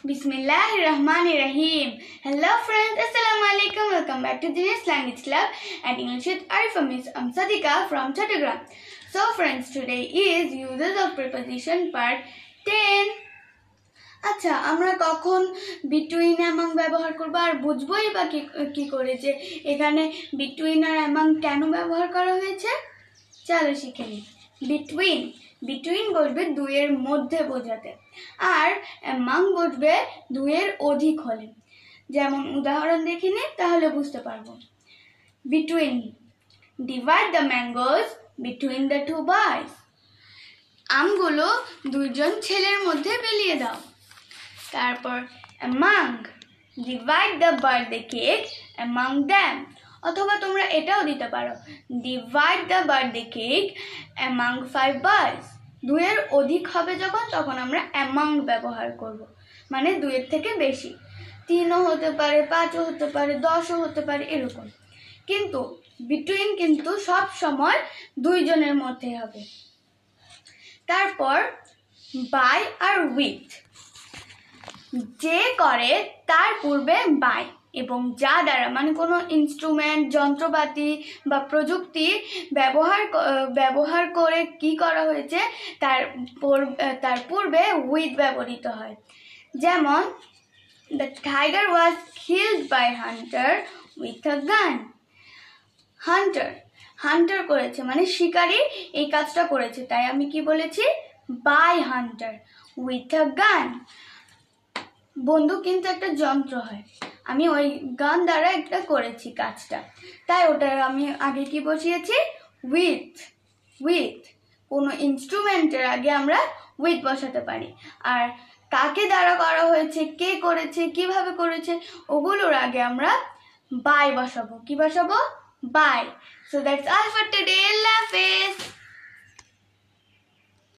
Bismillahirrahmanirrahim. Hello friends, Assalamualaikum. Welcome back to Genius Language Club and English with Arifa Miss. I'm Sadika from Chattogram. So friends, today is uses of preposition part 10. আচ্ছা, আমরা কখন between among ব্যবহার করব আর বুঝবোই বা কি করে যে এখানে between আর among কেন ব্যবহার করা হয়েছে? চলো শিখে নিই। between বলবে দুইয়ের মধ্যে বোঝাতে, আর among বলবে দুইয়ের অধিক হলে। যেমন উদাহরণ দেখে নিই তাহলে বুঝতে পারবো। between, divide the mangoes between the two boys. আমগুলো দুইজন ছেলের মধ্যে বিলিয়ে দাও। তারপর among, divide the birthday cake among them. অথবা তোমরা এটাও দিতে পারো, divide the birthday cake among 5 boys. দুইয়ের অধিক হবে যখন, তখন আমরা among ব্যবহার করব, মানে দুইয়ের থেকে বেশি। 3ও হতে পারে, 5ও হতে পারে, 10ও হতে পারে, এরকম। কিন্তু between কিন্তু সব সময় দুইজনের মধ্যে হবে। তারপর by আর with, যে করে তার পূর্বে by, এবং যা দ্বারা মানে কোনো ইনস্ট্রুমেন্ট, যন্ত্রপাতি বা প্রযুক্তি ব্যবহার করে কি করা হয়েছে তার পূর্বে with ব্যবহৃত হয়। যেমন the tiger was killed by hunter with a gun. Hunter করেছে মানে শিকারী এই কাজটা করেছে, তাই আমি কি বলেছি, by hunter with a gun. বন্দুক কিন্তু একটা যন্ত্র হয়, আমি ওই গান দ্বারা একটা করেছি কাজটা, তাই ওটা আমি আগে কি বসিয়েছি, with। কোনো ইনস্ট্রুমেন্টের আগে আমরা with বসাতে পারি, আর কাকে দ্বারা করা হয়েছে, কে করেছে, কিভাবে করেছে, ওগুলোর আগে আমরা by বসাবো। কি বসাবো? by. So that's all for today. Allah Hafiz.